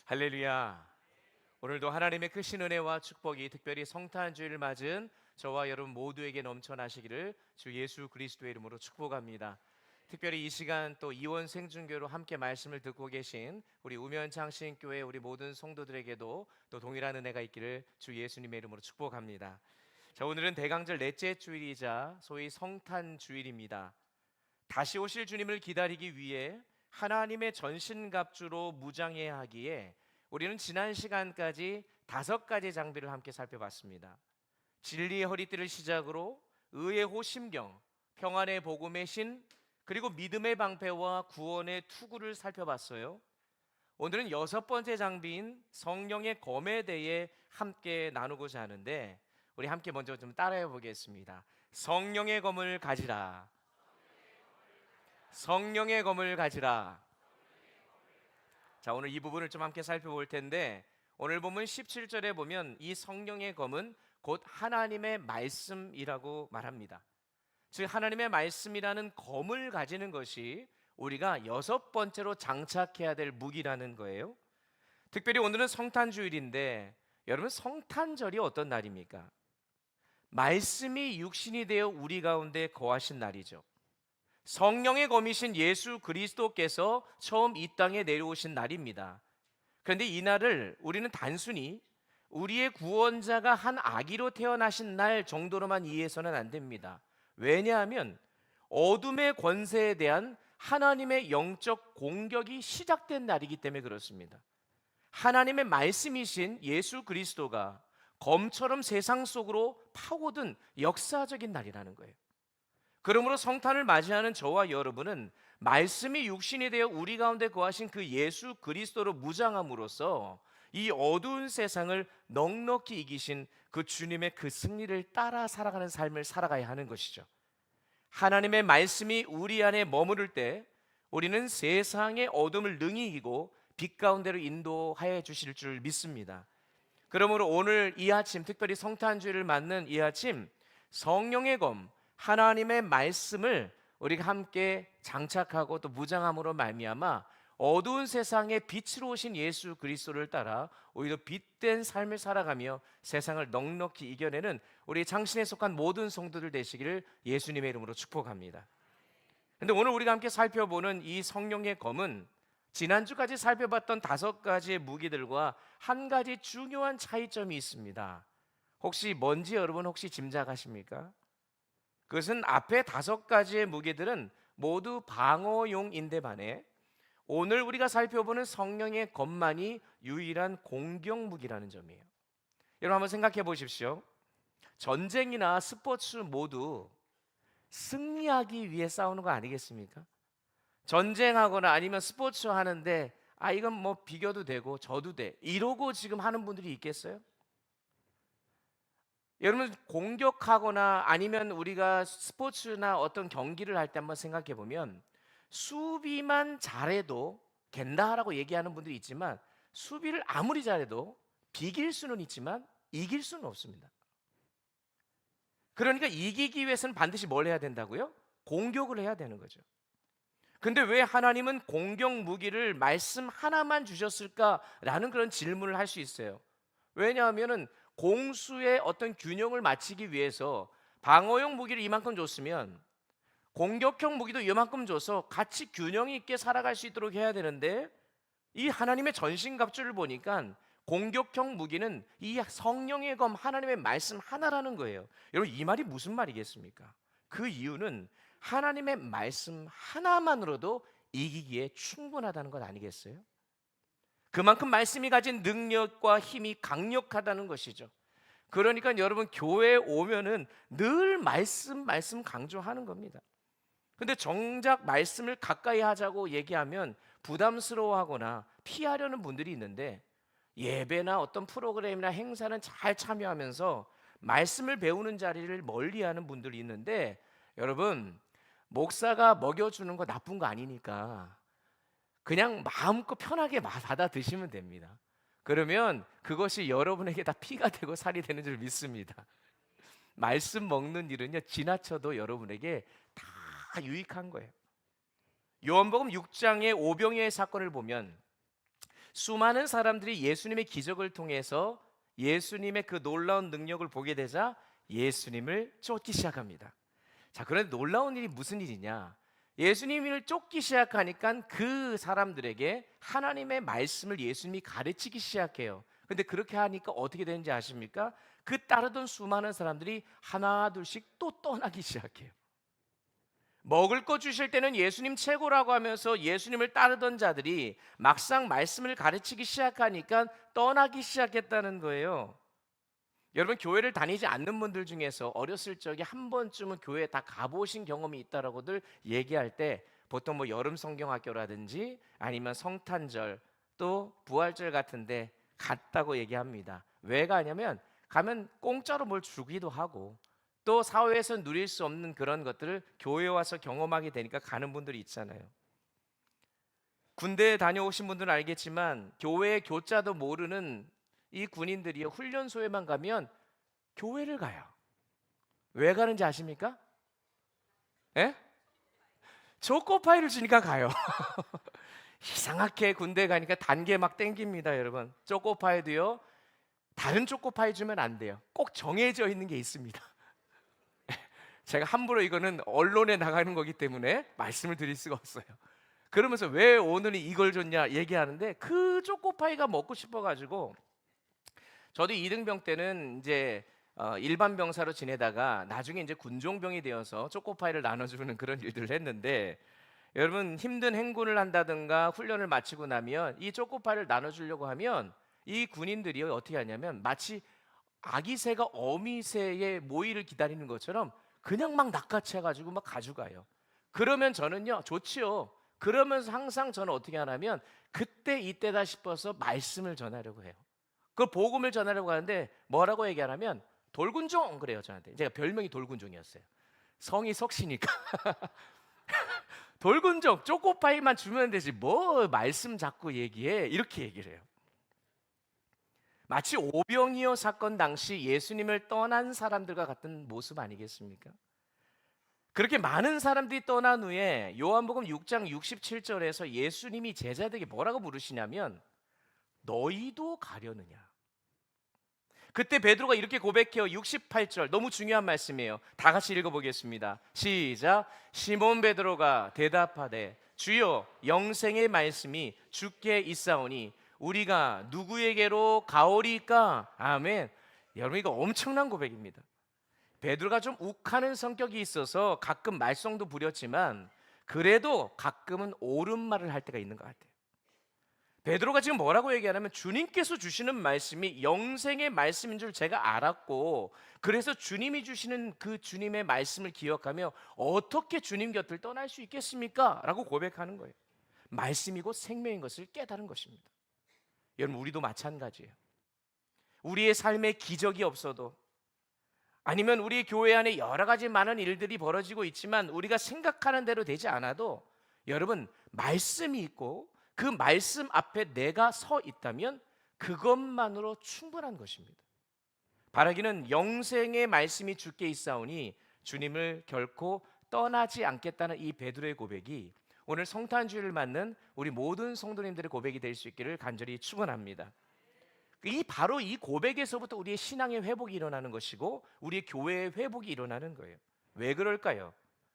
할렐루야. 오늘도 하나님의 크신 은혜와 축복이 특별히 성탄주의를 맞은 저와 여러분 모두에게 넘쳐나시기를 주 예수 그리스도의 이름으로 축복합니다. 특별히 이 시간 또 이원 생중교로 함께 말씀을 듣고 계신 우리 우면창신교회 우리 모든 성도들에게도 또 동일한 은혜가 있기를 주 예수님의 이름으로 축복합니다. 자, 오늘은 대강절 넷째 주일이자 소위 성탄주일입니다. 다시 오실 주님을 기다리기 위해 하나님의 전신갑주로 무장해야 하기에 우리는 지난 시간까지 5가지 장비를 함께 살펴봤습니다. 진리의 허리띠를 시작으로 의의 호심경, 평안의 복음의 신, 그리고 믿음의 방패와 구원의 투구를 살펴봤어요. 오늘은 6번째 장비인 성령의 검에 대해 함께 나누고자 하는데 우리 함께 먼저 좀 따라해 보겠습니다. 성령의 검을 가지라. 성령의 검을 가지라. 자, 오늘 이 부분을 좀 함께 살펴볼 텐데 오늘 보면 17절에 보면 이 성령의 검은 곧 하나님의 말씀이라고 말합니다. 즉 하나님의 말씀이라는 검을 가지는 것이 우리가 6번째로 장착해야 될 무기라는 거예요. 특별히 오늘은 성탄주일인데 여러분, 성탄절이 어떤 날입니까? 말씀이 육신이 되어 우리 가운데 거하신 날이죠. 성령의 검이신 예수 그리스도께서 처음 이 땅에 내려오신 날입니다. 그런데 이 날을 우리는 단순히 우리의 구원자가 한 아기로 태어나신 날 정도로만 이해해서는 안 됩니다. 왜냐하면 어둠의 권세에 대한 하나님의 영적 공격이 시작된 날이기 때문에 그렇습니다. 하나님의 말씀이신 예수 그리스도가 검처럼 세상 속으로 파고든 역사적인 날이라는 거예요. 그러므로 성탄을 맞이하는 저와 여러분은 말씀이 육신이 되어 우리 가운데 거하신 그 예수 그리스도로 무장함으로써 이 어두운 세상을 넉넉히 이기신 그 주님의 그 승리를 따라 살아가는 삶을 살아가야 하는 것이죠. 하나님의 말씀이 우리 안에 머무를 때 우리는 세상의 어둠을 능히 이기고 빛 가운데로 인도하여 주실 줄 믿습니다. 그러므로 오늘 이 아침, 특별히 성탄주일을 맞는 이 아침, 성령의 검 하나님의 말씀을 우리가 함께 장착하고 또 무장함으로 말미암아 어두운 세상에 빛으로 오신 예수 그리스도를 따라 오히려 빛된 삶을 살아가며 세상을 넉넉히 이겨내는 우리 장신에 속한 모든 성도들 되시기를 예수님의 이름으로 축복합니다. 그런데 오늘 우리가 함께 살펴보는 이 성령의 검은 지난주까지 살펴봤던 5가지의 무기들과 한 가지 중요한 차이점이 있습니다. 혹시 뭔지 여러분 혹시 짐작하십니까? 그것은 앞에 5가지의 무기들은 모두 방어용인데 반해 오늘 우리가 살펴보는 성령의 검만이 유일한 공격 무기라는 점이에요. 여러분 한번 생각해 보십시오. 전쟁이나 스포츠 모두 승리하기 위해 싸우는 거 아니겠습니까? 전쟁하거나 아니면 스포츠 하는데 이건 뭐 비교도 되고 져도 돼 이러고 지금 하는 분들이 있겠어요? 여러분, 공격하거나 아니면 우리가 스포츠나 어떤 경기를 할 때 한번 생각해 보면 수비만 잘해도 된다라고 얘기하는 분들이 있지만 수비를 아무리 잘해도 비길 수는 있지만 이길 수는 없습니다. 그러니까 이기기 위해서는 반드시 뭘 해야 된다고요? 공격을 해야 되는 거죠. 근데 왜 하나님은 공격 무기를 말씀 하나만 주셨을까라는 그런 질문을 할 수 있어요. 왜냐하면은 공수의 어떤 균형을 맞추기 위해서 방어용 무기를 이만큼 줬으면 공격형 무기도 이만큼 줘서 같이 균형 있게 살아갈 수 있도록 해야 되는데 이 하나님의 전신갑주를 보니까 공격형 무기는 이 성령의 검 하나님의 말씀 하나라는 거예요. 여러분, 이 말이 무슨 말이겠습니까? 그 이유는 하나님의 말씀 하나만으로도 이기기에 충분하다는 것 아니겠어요? 그만큼 말씀이 가진 능력과 힘이 강력하다는 것이죠. 그러니까 여러분, 교회에 오면은 늘 말씀 강조하는 겁니다. 근데 정작 말씀을 가까이 하자고 얘기하면 부담스러워하거나 피하려는 분들이 있는데 예배나 어떤 프로그램이나 행사는 잘 참여하면서 말씀을 배우는 자리를 멀리하는 분들이 있는데 여러분, 목사가 먹여주는 거 나쁜 거 아니니까 그냥 마음껏 편하게 받아 드시면 됩니다. 그러면 그것이 여러분에게 다 피가 되고 살이 되는 줄 믿습니다. 말씀 먹는 일은요, 지나쳐도 여러분에게 다 유익한 거예요. 요한복음 6장의 오병이어의 사건을 보면 수많은 사람들이 예수님의 기적을 통해서 예수님의 그 놀라운 능력을 보게 되자 예수님을 쫓기 시작합니다. 자, 그런데 놀라운 일이 무슨 일이냐? 예수님을 쫓기 시작하니까 그 사람들에게 하나님의 말씀을 예수님이 가르치기 시작해요. 근데 그렇게 하니까 어떻게 되는지 아십니까? 그 따르던 수많은 사람들이 하나 둘씩 또 떠나기 시작해요. 먹을 거 주실 때는 예수님 최고라고 하면서 예수님을 따르던 자들이 막상 말씀을 가르치기 시작하니까 떠나기 시작했다는 거예요. 여러분, 교회를 다니지 않는 분들 중에서 어렸을 적에 한 번쯤은 교회에 다 가보신 경험이 있다라고들 얘기할 때 보통 뭐 여름 성경학교라든지 아니면 성탄절 또 부활절 같은데 갔다고 얘기합니다. 왜 가냐면 가면 공짜로 뭘 주기도 하고 또 사회에서 누릴 수 없는 그런 것들을 교회에 와서 경험하게 되니까 가는 분들이 있잖아요. 군대에 다녀오신 분들은 알겠지만 교회의 교자도 모르는 이 군인들이 훈련소에만 가면 교회를 가요. 왜 가는지 아십니까? 예? 초코파이를 주니까 가요. 이상하게 군대 가니까 단계 막 땡깁니다, 여러분. 초코파이도요. 다른 초코파이 주면 안 돼요. 꼭 정해져 있는 게 있습니다. 제가 함부로 이거는 언론에 나가는 거기 때문에 말씀을 드릴 수가 없어요. 그러면서 왜 오늘은 이걸 줬냐 얘기하는데 그 초코파이가 먹고 싶어가지고 저도 이등병 때는 이제 일반 병사로 지내다가 나중에 이제 군종병이 되어서 초코파이를 나눠주는 그런 일들을 했는데 여러분 힘든 행군을 한다든가 훈련을 마치고 나면 이 초코파이를 나눠주려고 하면 이 군인들이 어떻게 하냐면 마치 아기 새가 어미 새의 모이를 기다리는 것처럼 그냥 막 낚아채가지고 막 가져가요. 그러면 저는요 좋지요. 그러면서 항상 저는 어떻게 하냐면 그때 이때다 싶어서 말씀을 전하려고 해요. 그 복음을 전하려고 하는데 뭐라고 얘기하냐면 돌군종 그래요 저한테. 제가 별명이 돌군종이었어요. 성이 석시니까 돌군종 초코파이만 주면 되지 뭐 말씀 자꾸 얘기해 이렇게 얘기를 해요. 마치 오병이어 사건 당시 예수님을 떠난 사람들과 같은 모습 아니겠습니까? 그렇게 많은 사람들이 떠난 후에 요한복음 6장 67절에서 예수님이 제자들에게 뭐라고 물으시냐면 너희도 가려느냐? 그때 베드로가 이렇게 고백해요. 68절 너무 중요한 말씀이에요. 다 같이 읽어보겠습니다. 시작. 시몬 베드로가 대답하되 주여 영생의 말씀이 주께 있사오니 우리가 누구에게로 가오리까? 아멘. 여러분 이거 엄청난 고백입니다. 베드로가 좀 욱하는 성격이 있어서 가끔 말썽도 부렸지만 그래도 가끔은 옳은 말을 할 때가 있는 것 같아요. 베드로가 지금 뭐라고 얘기하냐면 주님께서 주시는 말씀이 영생의 말씀인 줄 제가 알았고 그래서 주님이 주시는 그 주님의 말씀을 기억하며 어떻게 주님 곁을 떠날 수 있겠습니까? 라고 고백하는 거예요. 말씀이고 생명인 것을 깨달은 것입니다. 여러분 우리도 마찬가지예요. 우리의 삶에 기적이 없어도 아니면 우리 교회 안에 여러 가지 많은 일들이 벌어지고 있지만 우리가 생각하는 대로 되지 않아도 여러분 말씀이 있고 그 말씀 앞에 내가 서 있다면 그것만으로 충분한 것입니다. 바라기는 영생의 말씀이 주께 있사오니 주님을 결코 떠나지 않겠다는 이 베드로의 고백이 오늘 성탄주일을 맞는 우리 모든 성도님들의 고백이 될 수 있기를 간절히 축원합니다. 바로 이 고백에서부터 우리의 신앙의 회복이 일어나는 것이고 우리의 교회의 회복이 일어나는 거예요. 왜 그럴까요?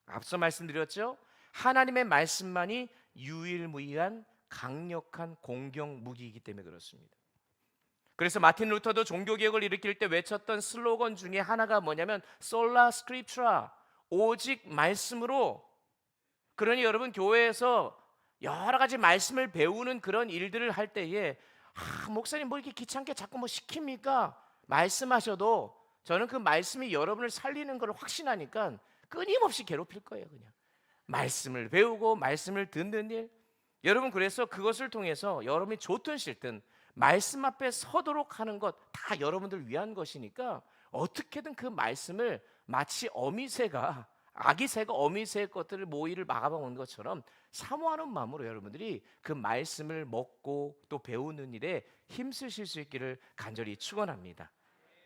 앞서 말씀드렸죠. 하나님의 말씀만이 유일무이한 강력한 공격 무기이기 때문에 그렇습니다. 그래서 마틴 루터도 종교개혁을 일으킬 때 외쳤던 슬로건 중에 하나가 뭐냐면 솔라 스크립트라, 오직 말씀으로. 그러니 여러분 교회에서 여러 가지 말씀을 배우는 그런 일들을 할 때에 목사님 뭐 이렇게 귀찮게 자꾸 뭐 시킵니까? 말씀하셔도 저는 그 말씀이 여러분을 살리는 걸 확신하니까 끊임없이 괴롭힐 거예요. 그냥 말씀을 배우고 말씀을 듣는 일. 여러분 그래서 그것을 통해서 여러분이 좋든 싫든 말씀 앞에 서도록 하는 것 다 여러분들 위한 것이니까 어떻게든 그 말씀을 마치 어미새가 아기 새가 어미새의 것들을 모이를 막아먹는 것처럼 사모하는 마음으로 여러분들이 그 말씀을 먹고 또 배우는 일에 힘쓰실 수 있기를 간절히 축원합니다.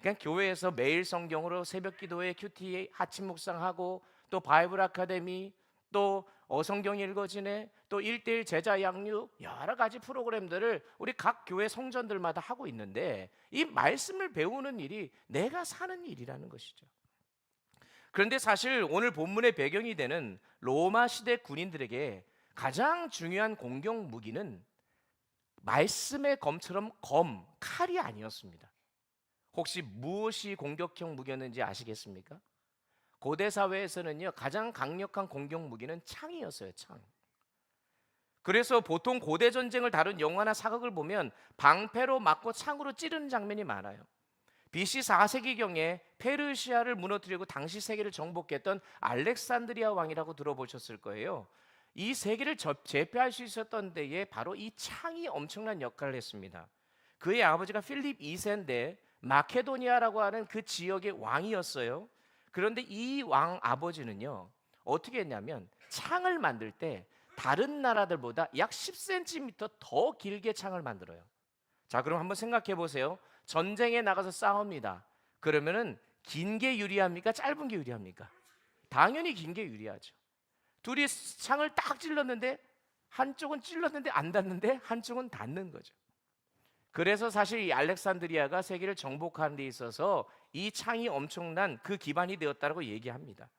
그냥 교회에서 매일 성경으로 새벽 기도회, 큐티, 아침 묵상하고 또 바이블 아카데미 또 어성경이 읽어지네, 또 1:1 제자 양육, 여러 가지 프로그램들을 우리 각 교회 성전들마다 하고 있는데, 이 말씀을 배우는 일이 내가 사는 일이라는 것이죠. 그런데 사실 오늘 본문의 배경이 되는 로마 시대 군인들에게 가장 중요한 공격 무기는 말씀의 검처럼 칼이 아니었습니다. 혹시 무엇이 공격형 무기였는지 아시겠습니까? 고대 사회에서는요, 가장 강력한 공격 무기는 창이었어요. 창. 그래서 보통 고대 전쟁을 다룬 영화나 사극을 보면 방패로 맞고 창으로 찌르는 장면이 많아요. BC 4세기경에 페르시아를 무너뜨리고 당시 세계를 정복했던 알렉산드리아 왕이라고 들어보셨을 거예요. 이 세계를 제패할 수 있었던 데에 바로 이 창이 엄청난 역할을 했습니다. 그의 아버지가 필립 2세인데 마케도니아라고 하는 그 지역의 왕이었어요. 그런데 이 왕 아버지는요, 어떻게 했냐면 창을 만들 때 다른 나라들보다 약 10cm 더 길게 창을 만들어요. 자, 그럼 한번 생각해 보세요. 전쟁에 나가서 싸웁니다. 그러면은 긴 게 유리합니까? 짧은 게 유리합니까? 당연히 긴 게 유리하죠. 둘이 창을 딱 찔렀는데 한쪽은 찔렀는데 안 닿는데 한쪽은 닿는 거죠. 그래서 사실 이 알렉산드리아가 세계를 정복하는 데 있어서 이 창이 엄청난 그 기반이 되었다고 얘기합니다.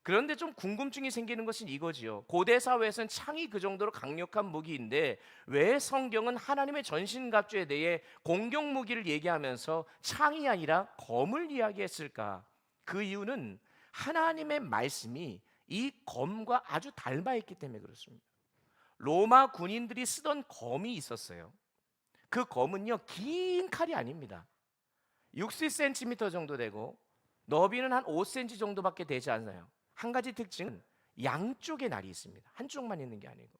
그런데 좀 궁금증이 생기는 것은 이거지요. 고대 사회에서는 창이 그 정도로 강력한 무기인데 왜 성경은 하나님의 전신갑주에 대해 공격 무기를 얘기하면서 창이 아니라 검을 이야기했을까? 그 이유는 하나님의 말씀이 이 검과 아주 닮아 있기 때문에 그렇습니다. 로마 군인들이 쓰던 검이 있었어요. 그 검은요, 긴 칼이 아닙니다. 60cm 정도 되고 너비는 한 5cm 정도밖에 되지 않아요. 한 가지 특징은 양쪽에 날이 있습니다. 한쪽만 있는 게 아니고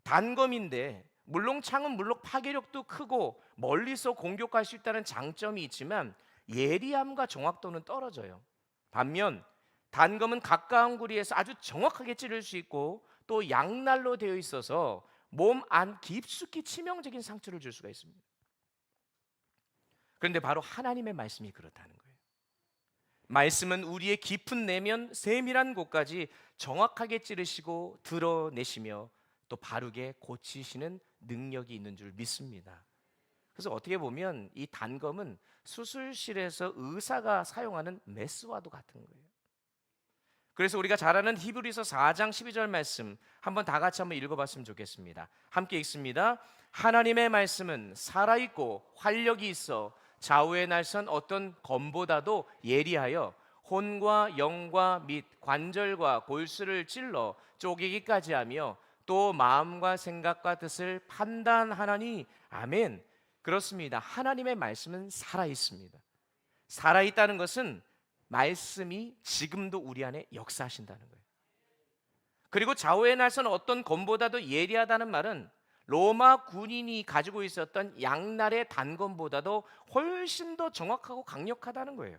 단검인데, 물론 창은 물론 파괴력도 크고 멀리서 공격할 수 있다는 장점이 있지만 예리함과 정확도는 떨어져요. 반면 단검은 가까운 거리에서 아주 정확하게 찌를 수 있고 또 양날로 되어 있어서 몸 안 깊숙이 치명적인 상처를 줄 수가 있습니다. 그런데 바로 하나님의 말씀이 그렇다는 거예요. 말씀은 우리의 깊은 내면 세밀한 곳까지 정확하게 찌르시고 드러내시며 또 바르게 고치시는 능력이 있는 줄 믿습니다. 그래서 어떻게 보면 이 단검은 수술실에서 의사가 사용하는 메스와도 같은 거예요. 그래서 우리가 잘 아는 히브리서 4장 12절 말씀 한번 다 같이 한번 읽어봤으면 좋겠습니다. 함께 읽습니다. 하나님의 말씀은 살아있고 활력이 있어 좌우의 날선 어떤 검보다도 예리하여 혼과 영과 및 관절과 골수를 찔러 쪼개기까지 하며 또 마음과 생각과 뜻을 판단하나니. 아멘. 그렇습니다. 하나님의 말씀은 살아있습니다. 살아있다는 것은 말씀이 지금도 우리 안에 역사하신다는 거예요. 그리고 좌우의 날선 어떤 검보다도 예리하다는 말은 로마 군인이 가지고 있었던 양날의 단검보다도 훨씬 더 정확하고 강력하다는 거예요.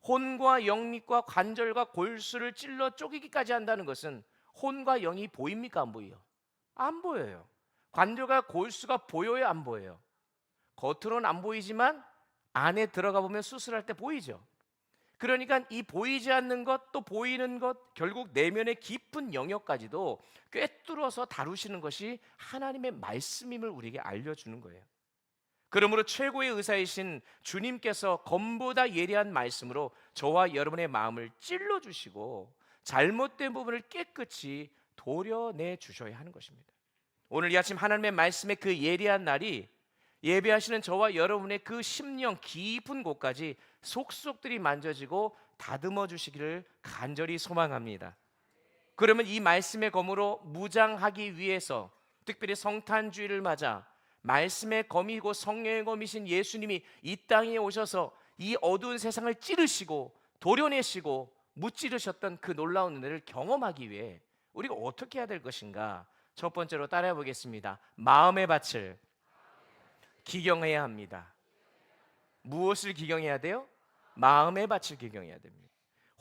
혼과 영밑과 관절과 골수를 찔러 쪼개기까지 한다는 것은 혼과 영이 보입니까? 안 보여요? 안 보여요. 관절과 골수가 보여요? 안 보여요? 겉으로는 안 보이지만 안에 들어가 보면 수술할 때 보이죠. 그러니까 이 보이지 않는 것 또 보이는 것, 결국 내면의 깊은 영역까지도 꿰뚫어서 다루시는 것이 하나님의 말씀임을 우리에게 알려주는 거예요. 그러므로 최고의 의사이신 주님께서 검보다 예리한 말씀으로 저와 여러분의 마음을 찔러주시고 잘못된 부분을 깨끗이 도려내 주셔야 하는 것입니다. 오늘 이 아침 하나님의 말씀의 그 예리한 날이 예배하시는 저와 여러분의 그 심령 깊은 곳까지 속속들이 만져지고 다듬어 주시기를 간절히 소망합니다. 그러면 이 말씀의 검으로 무장하기 위해서, 특별히 성탄주의를 맞아 말씀의 검이고 성령의 검이신 예수님이 이 땅에 오셔서 이 어두운 세상을 찌르시고 도려내시고 무찌르셨던 그 놀라운 은혜를 경험하기 위해 우리가 어떻게 해야 될 것인가? 첫 번째로 따라해 보겠습니다. 마음의 밭을 기경해야 합니다. 무엇을 기경해야 돼요? 마음의 밭을 기경해야 됩니다.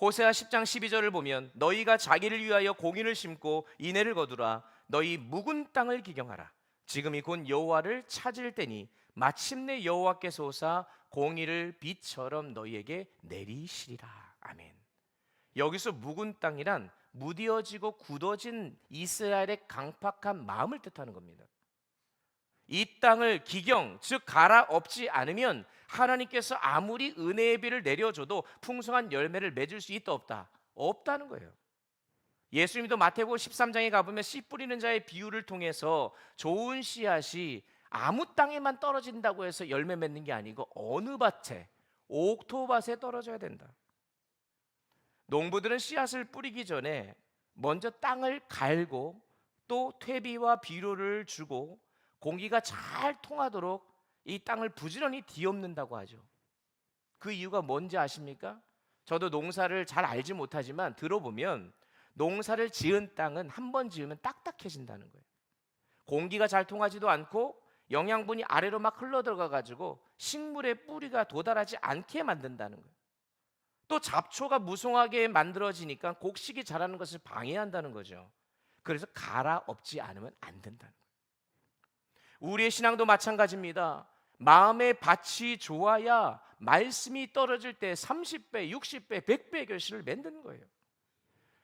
호세아 10장 12절을 보면 너희가 자기를 위하여 공의를 심고 인애를 거두라. 너희 묵은 땅을 기경하라. 지금이 곧 여호와를 찾을 때니 마침내 여호와께서 오사 공의를 비처럼 너희에게 내리시리라. 아멘. 여기서 묵은 땅이란 무뎌지고 굳어진 이스라엘의 강팍한 마음을 뜻하는 겁니다. 이 땅을 기경, 즉 갈아엎지 않으면 하나님께서 아무리 은혜의 비를 내려줘도 풍성한 열매를 맺을 수 있다 없다? 없다는 거예요. 예수님도 마태복음 13장에 가보면 씨 뿌리는 자의 비유를 통해서 좋은 씨앗이 아무 땅에만 떨어진다고 해서 열매 맺는 게 아니고 어느 밭에, 옥토밭에 떨어져야 된다. 농부들은 씨앗을 뿌리기 전에 먼저 땅을 갈고 또 퇴비와 비료를 주고 공기가 잘 통하도록 이 땅을 부지런히 뒤엎는다고 하죠. 그 이유가 뭔지 아십니까? 저도 농사를 잘 알지 못하지만 들어보면 농사를 지은 땅은 한 번 지으면 딱딱해진다는 거예요. 공기가 잘 통하지도 않고 영양분이 아래로 막 흘러들어가 가지고 식물의 뿌리가 도달하지 않게 만든다는 거예요. 또 잡초가 무성하게 만들어지니까 곡식이 자라는 것을 방해한다는 거죠. 그래서 갈아엎지 않으면 안 된다는 거예요. 우리의 신앙도 마찬가지입니다. 마음의 밭이 좋아야 말씀이 떨어질 때 30배, 60배, 100배 결실을 맺는 거예요.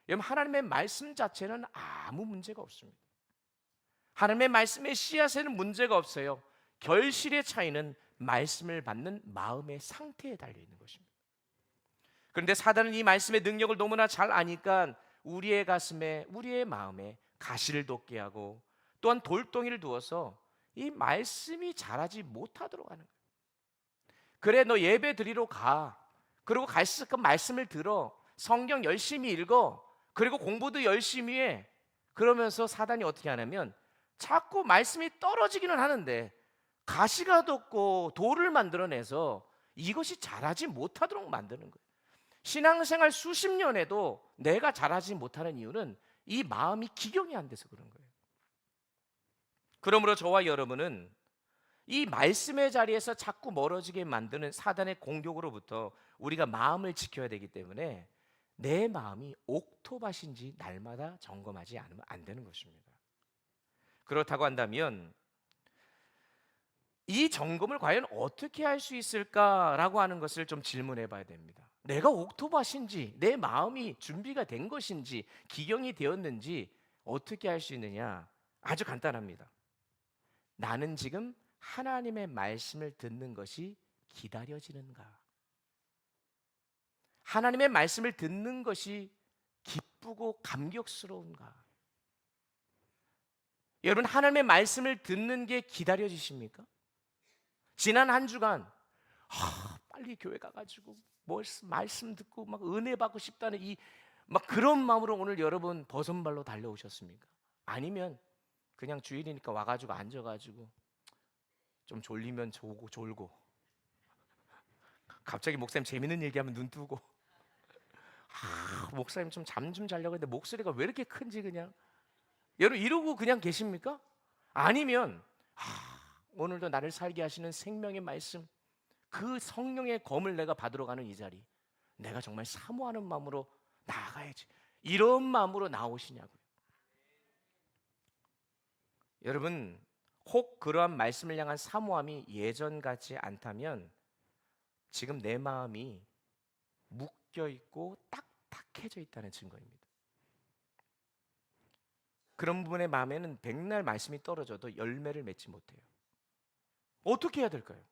여러분, 하나님의 말씀 자체는 아무 문제가 없습니다. 하나님의 말씀의 씨앗에는 문제가 없어요. 결실의 차이는 말씀을 받는 마음의 상태에 달려 있는 것입니다. 그런데 사단은 이 말씀의 능력을 너무나 잘 아니까 우리의 가슴에, 우리의 마음에 가시를 돋게 하고 또한 돌덩이를 두어서 이 말씀이 자라지 못하도록 하는 거예요. 그래, 너 예배 드리러 가. 그리고 갈수 있는 말씀을 들어. 성경 열심히 읽어. 그리고 공부도 열심히 해. 그러면서 사단이 어떻게 하냐면 자꾸 말씀이 떨어지기는 하는데 가시가 돋고 돌을 만들어내서 이것이 자라지 못하도록 만드는 거예요. 신앙생활 수십 년에도 내가 자라지 못하는 이유는 이 마음이 기경이 안 돼서 그런 거예요. 그러므로 저와 여러분은 이 말씀의 자리에서 자꾸 멀어지게 만드는 사단의 공격으로부터 우리가 마음을 지켜야 되기 때문에 내 마음이 옥토밭인지 날마다 점검하지 않으면 안 되는 것입니다. 그렇다고 한다면 이 점검을 과연 어떻게 할 수 있을까라고 하는 것을 좀 질문해 봐야 됩니다. 내가 옥토밭인지 내 마음이 준비가 된 것인지 기경이 되었는지 어떻게 할 수 있느냐? 아주 간단합니다. 나는 지금 하나님의 말씀을 듣는 것이 기다려지는가? 하나님의 말씀을 듣는 것이 기쁘고 감격스러운가? 여러분, 하나님의 말씀을 듣는 게 기다려지십니까? 지난 한 주간 빨리 교회 가가지고 말씀 듣고 막 은혜 받고 싶다는 이 막 그런 마음으로 오늘 여러분 버선발로 달려오셨습니까? 아니면 그냥 주일이니까 와가지고 앉아가지고 좀 졸리면 졸고 갑자기 목사님 재밌는 얘기하면 눈 뜨고 목사님 좀 잠 좀 자려고 했는데 목소리가 왜 이렇게 큰지 그냥 여러분 이러고 그냥 계십니까? 아니면 오늘도 나를 살게 하시는 생명의 말씀 그 성령의 검을 내가 받으러 가는 이 자리 내가 정말 사모하는 마음으로 나아가야지 이런 마음으로 나오시냐고요. 여러분 혹 그러한 말씀을 향한 사모함이 예전 같지 않다면 지금 내 마음이 묶여있고 딱딱해져 있다는 증거입니다. 그런 부분의 마음에는 백날 말씀이 떨어져도 열매를 맺지 못해요. 어떻게 해야 될까요?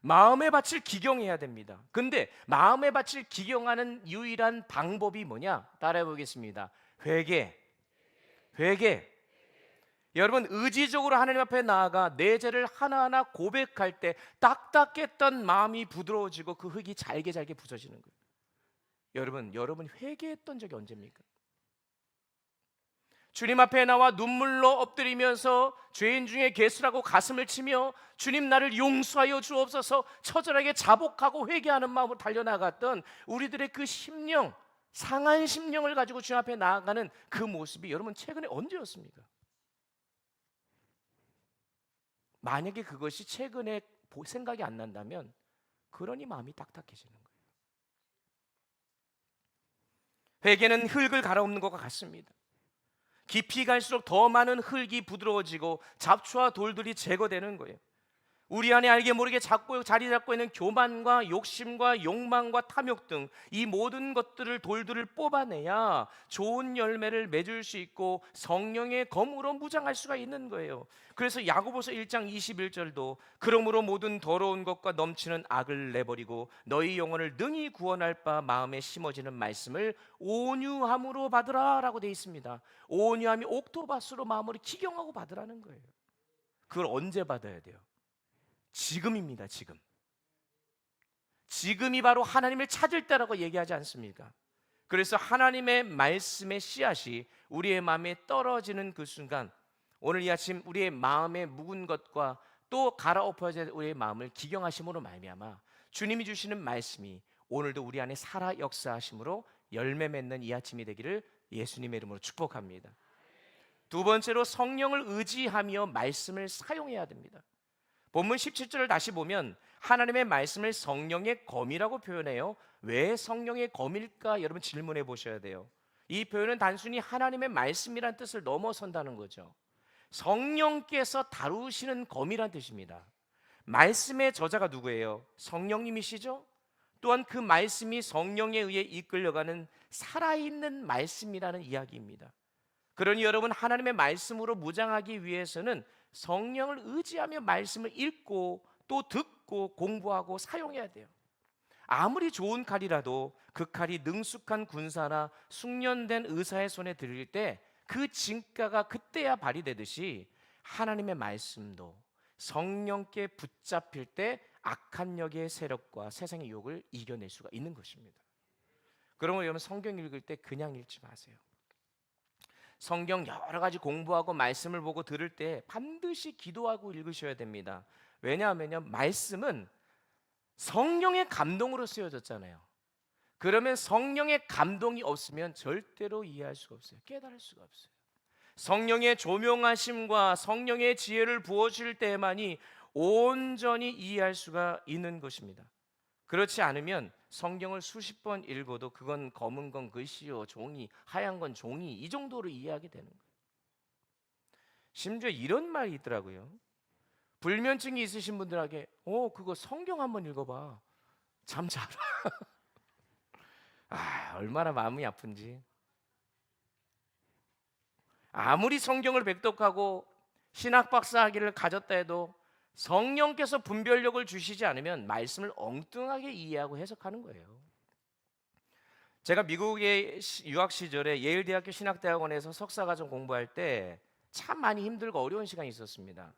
마음의 밭을 기경해야 됩니다. 근데 마음의 밭을 기경하는 유일한 방법이 뭐냐? 따라해 보겠습니다. 회개. 여러분 의지적으로 하나님 앞에 나아가 내 죄를 하나하나 고백할 때 딱딱했던 마음이 부드러워지고 그 흙이 잘게 부서지는 거예요. 여러분 회개했던 적이 언제입니까? 주님 앞에 나와 눈물로 엎드리면서 죄인 중에 괴수라고 가슴을 치며 주님 나를 용서하여 주옵소서 처절하게 자복하고 회개하는 마음으로 달려나갔던 우리들의 그 심령 상한 심령을 가지고 주님 앞에 나아가는 그 모습이 여러분 최근에 언제였습니까? 만약에 그것이 최근에 생각이 안 난다면 그러니 마음이 딱딱해지는 거예요. 회개는 흙을 갈아엎는 것과 같습니다. 깊이 갈수록 더 많은 흙이 부드러워지고 잡초와 돌들이 제거되는 거예요. 우리 안에 알게 모르게 자리 잡고 있는 교만과 욕심과 욕망과 탐욕 등 이 모든 것들을 돌들을 뽑아내야 좋은 열매를 맺을 수 있고 성령의 검으로 무장할 수가 있는 거예요. 그래서 야고보서 1장 21절도 그러므로 모든 더러운 것과 넘치는 악을 내버리고 너희 영혼을 능히 구원할 바 마음에 심어지는 말씀을 온유함으로 받으라라고 되어 있습니다. 온유함이 옥토바스로 마음으로 기경하고 받으라는 거예요. 그걸 언제 받아야 돼요? 지금입니다. 지금이 바로 하나님을 찾을 때라고 얘기하지 않습니까? 그래서 하나님의 말씀의 씨앗이 우리의 마음에 떨어지는 그 순간, 오늘 이 아침 우리의 마음에 묵은 것과 또 갈아엎어질 우리의 마음을 기경하심으로 말미암아 주님이 주시는 말씀이 오늘도 우리 안에 살아 역사하심으로 열매 맺는 이 아침이 되기를 예수님의 이름으로 축복합니다. 두 번째로 성령을 의지하며 말씀을 사용해야 됩니다. 본문 17절을 다시 보면 하나님의 말씀을 성령의 검이라고 표현해요. 왜 성령의 검일까? 여러분 질문해 보셔야 돼요. 이 표현은 단순히 하나님의 말씀이란 뜻을 넘어선다는 거죠. 성령께서 다루시는 검이란 뜻입니다. 말씀의 저자가 누구예요? 성령님이시죠? 또한 그 말씀이 성령에 의해 이끌려가는 살아있는 말씀이라는 이야기입니다. 그러니 여러분, 하나님의 말씀으로 무장하기 위해서는 성령을 의지하며 말씀을 읽고 또 듣고 공부하고 사용해야 돼요. 아무리 좋은 칼이라도 그 칼이 능숙한 군사나 숙련된 의사의 손에 들릴 때 그 진가가 그때야 발휘되듯이 하나님의 말씀도 성령께 붙잡힐 때 악한 영의 세력과 세상의 유혹을 이겨낼 수가 있는 것입니다. 그러면 여러분, 성경 읽을 때 그냥 읽지 마세요. 성경 여러 가지 공부하고 말씀을 보고 들을 때 반드시 기도하고 읽으셔야 됩니다. 왜냐하면요, 말씀은 성령의 감동으로 쓰여졌잖아요. 그러면 성령의 감동이 없으면 절대로 이해할 수가 없어요. 깨달을 수가 없어요. 성령의 조명하심과 성령의 지혜를 부어주실 때만이 온전히 이해할 수가 있는 것입니다. 그렇지 않으면 성경을 수십 번 읽어도 그건 검은 건 글씨요, 종이, 하얀 건 종이, 이 정도로 이해하게 되는 거예요. 심지어 이런 말이 있더라고요. 불면증이 있으신 분들에게 그거 성경 한번 읽어봐, 잠 잘 와. 얼마나 마음이 아픈지. 아무리 성경을 백독하고 신학 박사 학위를 가졌다 해도 성령께서 분별력을 주시지 않으면 말씀을 엉뚱하게 이해하고 해석하는 거예요. 제가 미국에 유학 시절에 예일대학교 신학대학원에서 석사과정 공부할 때 참 많이 힘들고 어려운 시간이 있었습니다.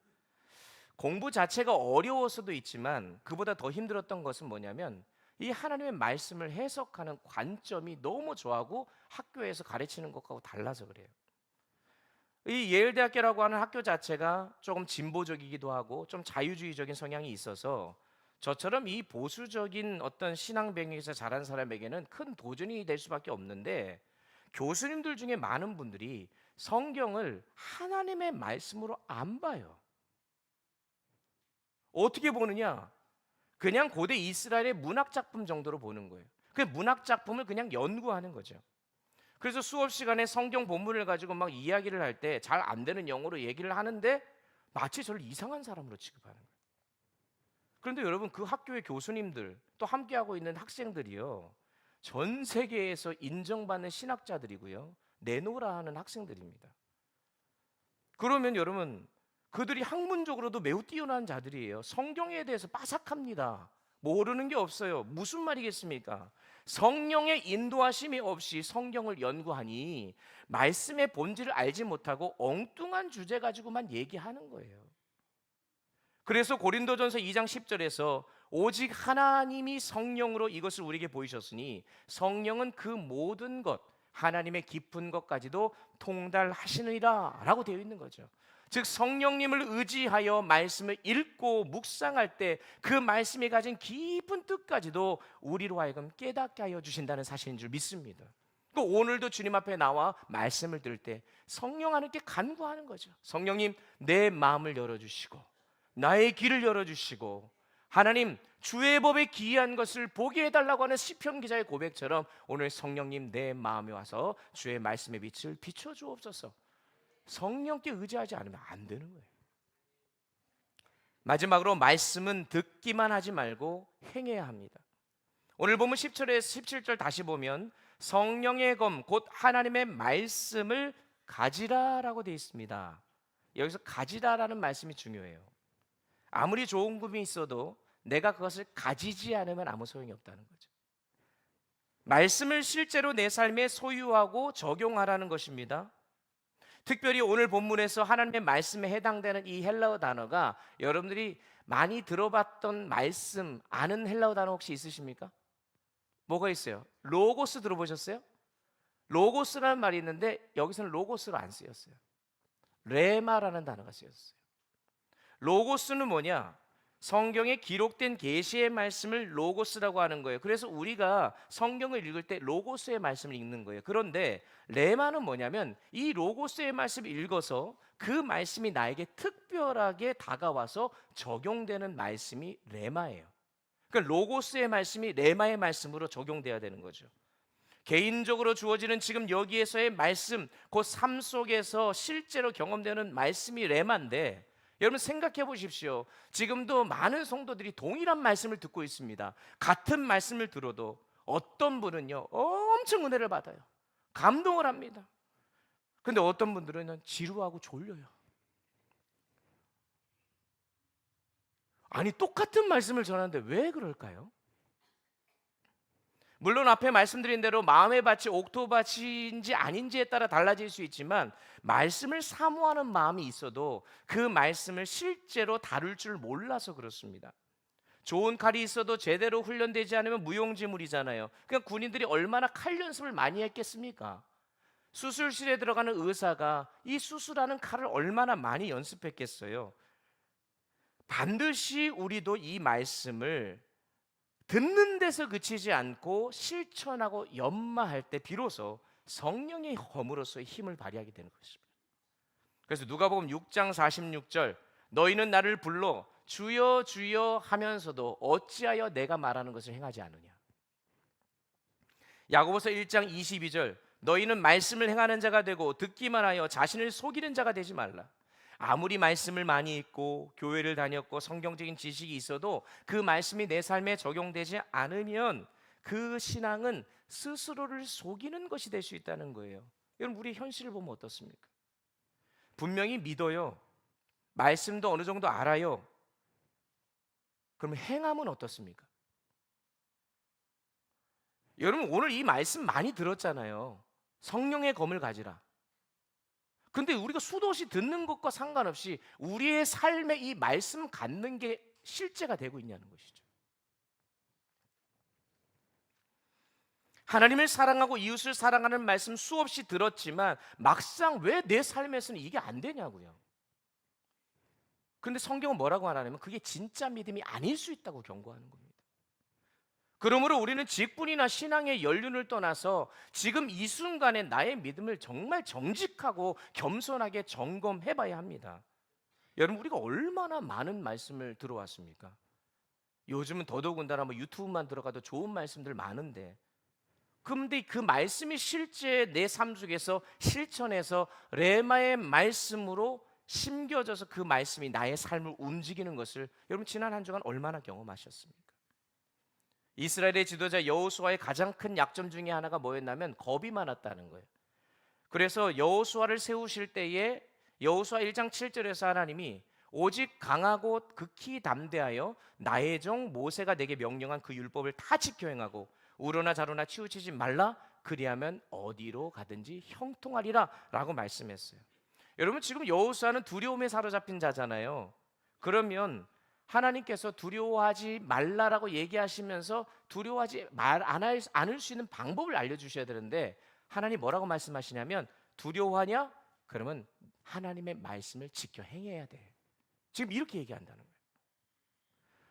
공부 자체가 어려워서도 있지만 그보다 더 힘들었던 것은 뭐냐면 이 하나님의 말씀을 해석하는 관점이 너무 저하고 학교에서 가르치는 것하고 달라서 그래요. 이 예일대학교라고 하는 학교 자체가 조금 진보적이기도 하고 좀 자유주의적인 성향이 있어서 저처럼 이 보수적인 어떤 신앙 배경에서 자란 사람에게는 큰 도전이 될 수밖에 없는데, 교수님들 중에 많은 분들이 성경을 하나님의 말씀으로 안 봐요. 어떻게 보느냐? 그냥 고대 이스라엘의 문학 작품 정도로 보는 거예요. 그 문학 작품을 그냥 연구하는 거죠. 그래서 수업 시간에 성경 본문을 가지고 막 이야기를 할 때 잘 안 되는 영어로 얘기를 하는데 마치 저를 이상한 사람으로 취급하는 거예요. 그런데 여러분, 그 학교의 교수님들 또 함께하고 있는 학생들이요, 전 세계에서 인정받는 신학자들이고요, 내노라 하는 학생들입니다. 그러면 여러분, 그들이 학문적으로도 매우 뛰어난 자들이에요. 성경에 대해서 빠삭합니다. 모르는 게 없어요. 무슨 말이겠습니까? 성령의 인도하심이 없이 성경을 연구하니 말씀의 본질을 알지 못하고 엉뚱한 주제 가지고만 얘기하는 거예요. 그래서 고린도전서 2장 10절에서 오직 하나님이 성령으로 이것을 우리에게 보이셨으니 성령은 그 모든 것, 하나님의 깊은 것까지도 통달하시느니라 라고 되어 있는 거죠. 즉 성령님을 의지하여 말씀을 읽고 묵상할 때 그 말씀이 가진 깊은 뜻까지도 우리로 하여금 깨닫게 하여 주신다는 사실인 줄 믿습니다. 오늘도 주님 앞에 나와 말씀을 들을 때 성령 하나님께 간구하는 거죠. 성령님, 내 마음을 열어주시고 나의 길을 열어주시고, 하나님 주의 법에 기이한 것을 보게 해달라고 하는 시편 기자의 고백처럼 오늘 성령님 내 마음에 와서 주의 말씀의 빛을 비춰주옵소서. 성령께 의지하지 않으면 안 되는 거예요. 마지막으로 말씀은 듣기만 하지 말고 행해야 합니다. 오늘 보면 10절에서 17절 다시 보면 성령의 검 곧 하나님의 말씀을 가지라라고 되어 있습니다. 여기서 가지라라는 말씀이 중요해요. 아무리 좋은 금이 있어도 내가 그것을 가지지 않으면 아무 소용이 없다는 거죠. 말씀을 실제로 내 삶에 소유하고 적용하라는 것입니다. 특별히 오늘 본문에서 하나님의 말씀에 해당되는 이 헬라어 단어가 여러분들이 많이 들어봤던 말씀 아는 헬라어 단어 혹시 있으십니까? 뭐가 있어요? 로고스 들어보셨어요? 로고스라는 말이 있는데 여기서는 로고스로 안 쓰였어요. 레마라는 단어가 쓰였어요. 로고스는 뭐냐? 성경에 기록된 계시의 말씀을 로고스라고 하는 거예요. 그래서 우리가 성경을 읽을 때 로고스의 말씀을 읽는 거예요. 그런데 레마는 뭐냐면 이 로고스의 말씀을 읽어서 그 말씀이 나에게 특별하게 다가와서 적용되는 말씀이 레마예요. 그러니까 로고스의 말씀이 레마의 말씀으로 적용돼야 되는 거죠. 개인적으로 주어지는 지금 여기에서의 말씀, 그 삶 속에서 실제로 경험되는 말씀이 레마인데 여러분 생각해 보십시오. 지금도 많은 성도들이 동일한 말씀을 듣고 있습니다. 같은 말씀을 들어도 어떤 분은요 엄청 은혜를 받아요. 감동을 합니다. 근데 어떤 분들은 지루하고 졸려요. 아니 똑같은 말씀을 전하는데 왜 그럴까요? 물론 앞에 말씀드린 대로 마음의 밭이 옥토밭인지 아닌지에 따라 달라질 수 있지만 말씀을 사모하는 마음이 있어도 그 말씀을 실제로 다룰 줄 몰라서 그렇습니다. 좋은 칼이 있어도 제대로 훈련되지 않으면 무용지물이잖아요. 그러니까 군인들이 얼마나 칼 연습을 많이 했겠습니까? 수술실에 들어가는 의사가 이 수술하는 칼을 얼마나 많이 연습했겠어요? 반드시 우리도 이 말씀을 듣는 데서 그치지 않고 실천하고 연마할 때 비로소 성령의 검으로서의 힘을 발휘하게 되는 것입니다. 그래서 누가복음 6장 46절 너희는 나를 불러 주여 주여 하면서도 어찌하여 내가 말하는 것을 행하지 않느냐. 야고보서 1장 22절 너희는 말씀을 행하는 자가 되고 듣기만 하여 자신을 속이는 자가 되지 말라. 아무리 말씀을 많이 읽고 교회를 다녔고 성경적인 지식이 있어도 그 말씀이 내 삶에 적용되지 않으면 그 신앙은 스스로를 속이는 것이 될 수 있다는 거예요. 여러분 우리 현실을 보면 어떻습니까? 분명히 믿어요. 말씀도 어느 정도 알아요. 그러면 행함은 어떻습니까? 여러분 오늘 이 말씀 많이 들었잖아요. 성령의 검을 가지라. 근데 우리가 수도 없이 듣는 것과 상관없이 우리의 삶에 이 말씀 갖는 게 실제가 되고 있냐는 것이죠. 하나님을 사랑하고 이웃을 사랑하는 말씀 수없이 들었지만 막상 왜 내 삶에서는 이게 안 되냐고요. 근데 성경은 뭐라고 하냐면 그게 진짜 믿음이 아닐 수 있다고 경고하는 겁니다. 그러므로 우리는 직분이나 신앙의 연륜을 떠나서 지금 이 순간에 나의 믿음을 정말 정직하고 겸손하게 점검해 봐야 합니다. 여러분 우리가 얼마나 많은 말씀을 들어왔습니까? 요즘은 더더군다나 뭐 유튜브만 들어가도 좋은 말씀들 많은데 그런데 그 말씀이 실제 내 삶 속에서 실천해서 레마의 말씀으로 심겨져서 그 말씀이 나의 삶을 움직이는 것을 여러분 지난 한 주간 얼마나 경험하셨습니까? 이스라엘의 지도자 여호수아의 가장 큰 약점 중에 하나가 뭐였냐면 겁이 많았다는 거예요. 그래서 여호수아를 세우실 때에 여호수아 1장 7절에서 하나님이 오직 강하고 극히 담대하여 나의 종 모세가 내게 명령한 그 율법을 다 지켜 행하고 우로나 자로나 치우치지 말라 그리하면 어디로 가든지 형통하리라 라고 말씀했어요. 여러분 지금 여호수아는 두려움에 사로잡힌 자잖아요. 그러면 하나님께서 두려워하지 말라라고 얘기하시면서 두려워하지 않을 수 있는 방법을 알려주셔야 되는데 하나님 뭐라고 말씀하시냐면 두려워하냐? 그러면 하나님의 말씀을 지켜 행해야 돼. 지금 이렇게 얘기한다는 거예요.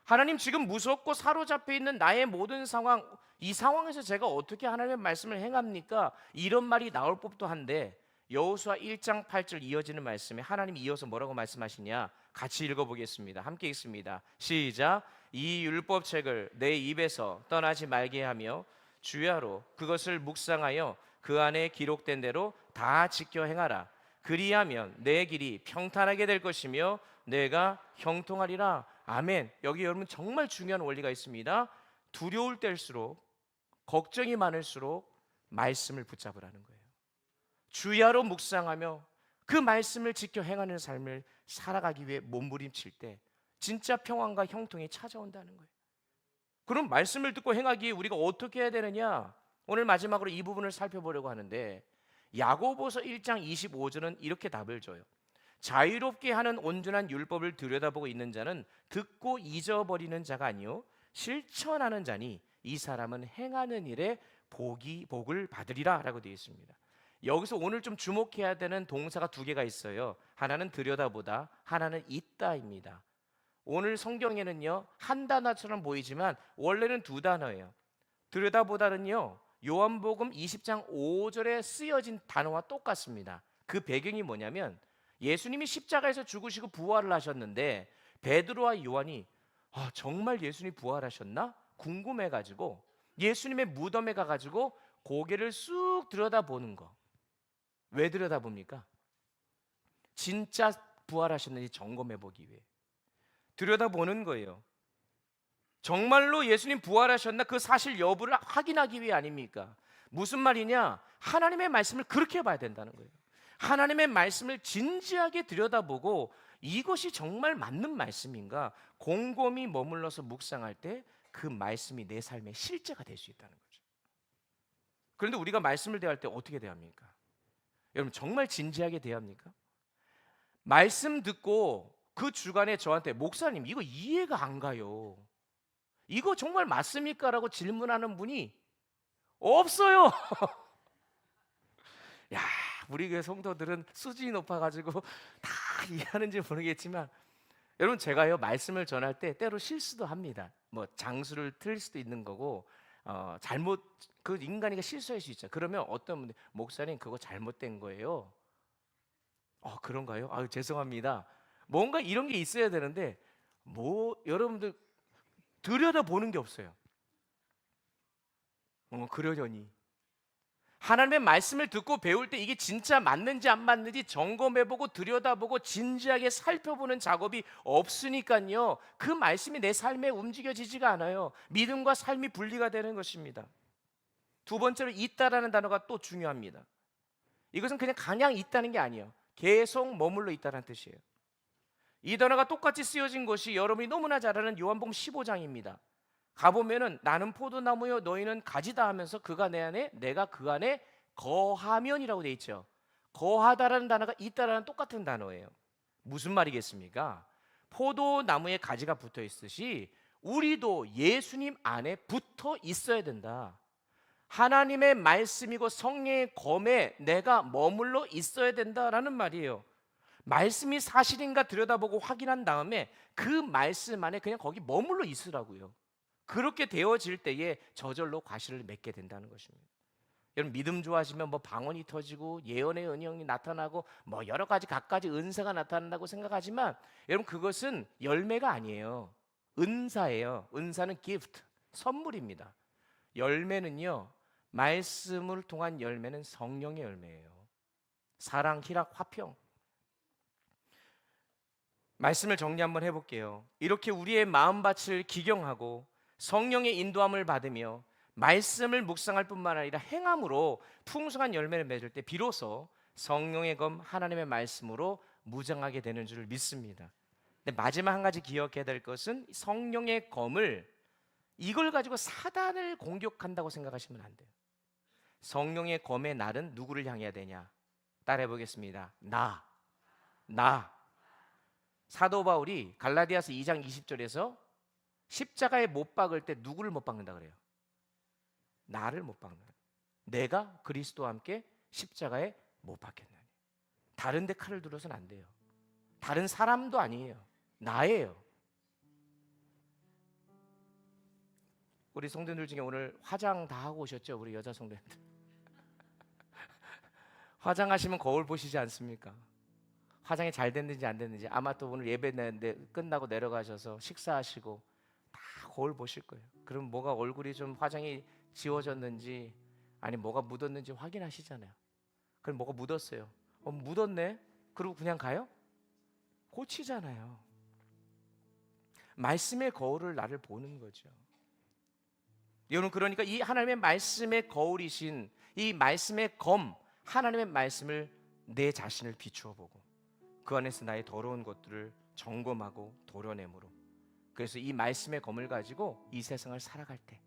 하나님 지금 무섭고 사로잡혀 있는 나의 모든 상황, 이 상황에서 제가 어떻게 하나님의 말씀을 행합니까? 이런 말이 나올 법도 한데 여호수아 1장 8절 이어지는 말씀에 하나님이 이어서 뭐라고 말씀하시냐? 같이 읽어보겠습니다. 함께 읽습니다. 시작. 이 율법책을 내 입에서 떠나지 말게 하며 주야로 그것을 묵상하여 그 안에 기록된 대로 다 지켜 행하라. 그리하면 내 길이 평탄하게 될 것이며 내가 형통하리라. 아멘. 여기 여러분 정말 중요한 원리가 있습니다. 두려울 때일수록, 걱정이 많을수록 말씀을 붙잡으라는 거예요. 주야로 묵상하며 그 말씀을 지켜 행하는 삶을 살아가기 위해 몸부림칠 때 진짜 평안과 형통이 찾아온다는 거예요. 그럼 말씀을 듣고 행하기 위해 우리가 어떻게 해야 되느냐? 오늘 마지막으로 이 부분을 살펴보려고 하는데, 야고보서 1장 25절은 이렇게 답을 줘요. 자유롭게 하는 온전한 율법을 들여다보고 있는 자는 듣고 잊어버리는 자가 아니요 실천하는 자니 이 사람은 행하는 일에 복을 받으리라 라고 되어 있습니다. 여기서 오늘 좀 주목해야 되는 동사가 두 개가 있어요. 하나는 들여다보다, 하나는 있다입니다. 오늘 성경에는요 한 단어처럼 보이지만 원래는 두 단어예요. 들여다보다는요 요한복음 20장 5절에 쓰여진 단어와 똑같습니다. 그 배경이 뭐냐면 예수님이 십자가에서 죽으시고 부활을 하셨는데 베드로와 요한이 정말 예수님이 부활하셨나? 궁금해가지고 예수님의 무덤에 가가지고 고개를 쑥 들여다보는 거. 왜 들여다봅니까? 진짜 부활하셨는지 점검해보기 위해 들여다보는 거예요. 정말로 예수님 부활하셨나? 그 사실 여부를 확인하기 위해 아닙니까? 무슨 말이냐? 하나님의 말씀을 그렇게 봐야 된다는 거예요. 하나님의 말씀을 진지하게 들여다보고 이것이 정말 맞는 말씀인가 곰곰이 머물러서 묵상할 때 그 말씀이 내 삶의 실제가 될 수 있다는 거죠. 그런데 우리가 말씀을 대할 때 어떻게 대합니까? 여러분 정말 진지하게 대합니까? 말씀 듣고 그 주간에 저한테 목사님 이거 이해가 안 가요. 이거 정말 맞습니까? 라고 질문하는 분이 없어요. 야, 우리 교회 성도들은 수준이 높아가지고 다 이해하는지 모르겠지만 여러분 제가요 말씀을 전할 때 때로 실수도 합니다. 뭐 장수를 틀릴 수도 있는 거고 잘못 그 인간이가 실수할 수 있죠. 그러면 어떤 분들 목사님 그거 잘못된 거예요. 그런가요? 아유 죄송합니다. 뭔가 이런 게 있어야 되는데 뭐 여러분들 들여다보는 게 없어요. 그러려니 하나님의 말씀을 듣고 배울 때 이게 진짜 맞는지 안 맞는지 점검해보고 들여다보고 진지하게 살펴보는 작업이 없으니까요 그 말씀이 내 삶에 움직여지지가 않아요. 믿음과 삶이 분리가 되는 것입니다. 두 번째로 있다라는 단어가 또 중요합니다. 이것은 그냥 있다는 게 아니에요. 계속 머물러 있다는 뜻이에요. 이 단어가 똑같이 쓰여진 것이 여러분이 너무나 잘 아는 요한복음 15장입니다. 가보면은 나는 포도나무요 너희는 가지다 하면서 그가 내 안에 내가 그 안에 거하면이라고 돼 있죠. 거하다라는 단어가 있다라는 똑같은 단어예요. 무슨 말이겠습니까? 포도나무에 가지가 붙어 있듯이 우리도 예수님 안에 붙어 있어야 된다. 하나님의 말씀이고 성령의 검에 내가 머물러 있어야 된다라는 말이에요. 말씀이 사실인가 들여다보고 확인한 다음에 그 말씀 안에 그냥 거기 머물러 있으라고요. 그렇게 되어질 때에 저절로 과실을 맺게 된다는 것입니다. 여러분 믿음 좋아하시면 뭐 방언이 터지고 예언의 은형이 나타나고 뭐 여러 가지 갖가지 은사가 나타난다고 생각하지만 여러분 그것은 열매가 아니에요. 은사예요. 은사는 gift, 선물입니다. 열매는요 말씀을 통한 열매는 성령의 열매예요. 사랑, 희락, 화평. 말씀을 정리 한번 해볼게요. 이렇게 우리의 마음밭을 기경하고 성령의 인도함을 받으며 말씀을 묵상할 뿐만 아니라 행함으로 풍성한 열매를 맺을 때 비로소 성령의 검 하나님의 말씀으로 무장하게 되는 줄 믿습니다. 근데 마지막 한 가지 기억해야 될 것은 성령의 검을 이걸 가지고 사단을 공격한다고 생각하시면 안 돼요. 성령의 검의 날은 누구를 향해야 되냐? 따라해 보겠습니다. 나. 사도 바울이 갈라디아서 2장 20절에서 십자가에 못 박을 때 누구를 못 박는다 그래요? 나를 못 박는. 내가 그리스도와 함께 십자가에 못 박혔나니. 다른 데 칼을 들어서는 안 돼요. 다른 사람도 아니에요. 나예요. 우리 성도님들 중에 오늘 화장 다 하고 오셨죠? 우리 여자 성도님들. 화장하시면 거울 보시지 않습니까? 화장이 잘 됐는지 안 됐는지. 아마 또 오늘 예배 끝나고 내려가셔서 식사하시고 다 거울 보실 거예요. 그럼 뭐가 얼굴이 좀 화장이 지워졌는지 아니 뭐가 묻었는지 확인하시잖아요. 그럼 뭐가 묻었어요. 묻었네. 그리고 그냥 가요? 고치잖아요. 말씀의 거울을 나를 보는 거죠. 여러분, 그러니까 이 하나님의 말씀의 거울이신 이 말씀의 검, 하나님의 말씀을 내 자신을 비추어 보고 그 안에서 나의 더러운 것들을 점검하고 도려내므로, 그래서 이 말씀의 검을 가지고 이 세상을 살아갈 때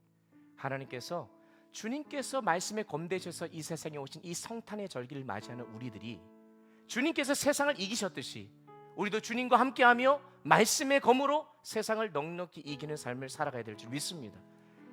하나님께서, 주님께서 말씀의 검 되셔서 이 세상에 오신 이 성탄의 절기를 맞이하는 우리들이 주님께서 세상을 이기셨듯이 우리도 주님과 함께하며 말씀의 검으로 세상을 넉넉히 이기는 삶을 살아가야 될 줄 믿습니다.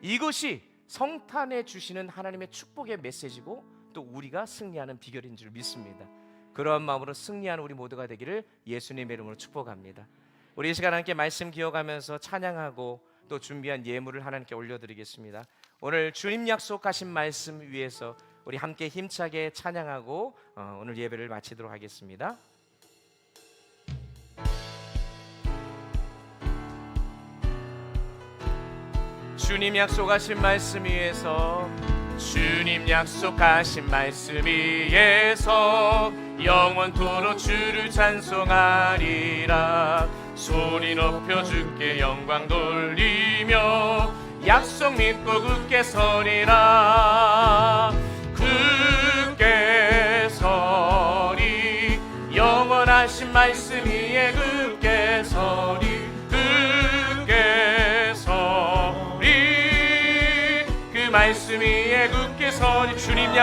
이것이 성탄에 주시는 하나님의 축복의 메시지고 또 우리가 승리하는 비결인 줄 믿습니다. 그러한 마음으로 승리하는 우리 모두가 되기를 예수님의 이름으로 축복합니다. 우리 이 시간 함께 말씀 기억하면서 찬양하고 또 준비한 예물을 하나님께 올려드리겠습니다. 오늘 주님 약속하신 말씀 위에서 우리 함께 힘차게 찬양하고 오늘 예배를 마치도록 하겠습니다. 주님 약속하신 말씀 위에서, 주님 약속하신 말씀 위에서 영원토록 주를 찬송하리라. 소리 높여 주께 영광 돌리며 약속 믿고 굳게 서리라. 굳게 서리, 영원하신 말씀 위에 굳게 서리. 굳게 서리, 그 말씀 위에 굳게 서리. 주님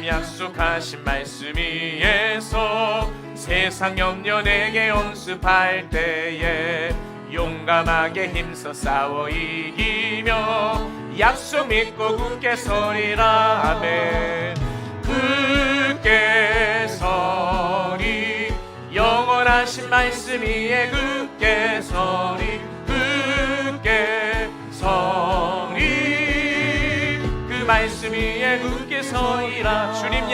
약속하신 말씀 위에서 세상 염려 내게 온습할 때에 용감하게 힘써 싸워 이기며 약속 믿고 굳게 서리라. 아멘. 굳게 서리, 영원하신 말씀 위에 굳게 서리. 굳게 서리, 그 말씀 위에 굳게 서리라. 주님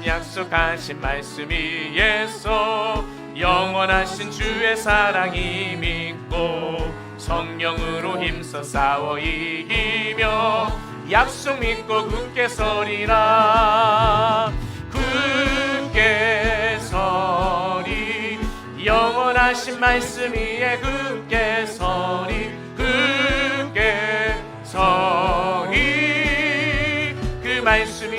약속하신 말씀 위에서 영원하신 주의 사랑이 믿고 성령으로 힘써 싸워 이기며 약속 믿고 굳게 서리라. 굳게 서리, 영원하신 말씀 위에 굳게 서리. 굳게 서리, 그 말씀이.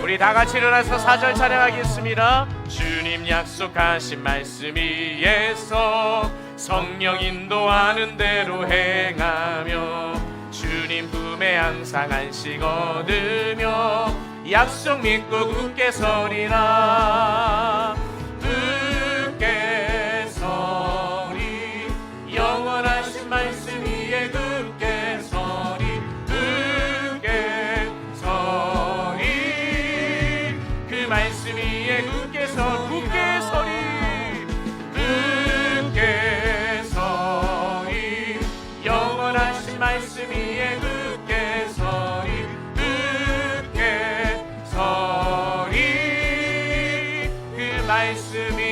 우리 다 같이 일어나서 4절 찬양하겠습니다. 주님 약속하신 말씀 위에서 성령 인도하는 대로 행하며 주님 품에 항상 안식 얻으며 약속 믿고 굳게 서리라. 굳게 서리, 영원하신 말씀 위에 굳게 서리. 굳게 서리, 그 말씀 위에 굳게 서리. 굳게 서리, 영원하신 말씀 위에 굳게 서리. 굳게 서리, 그 말씀이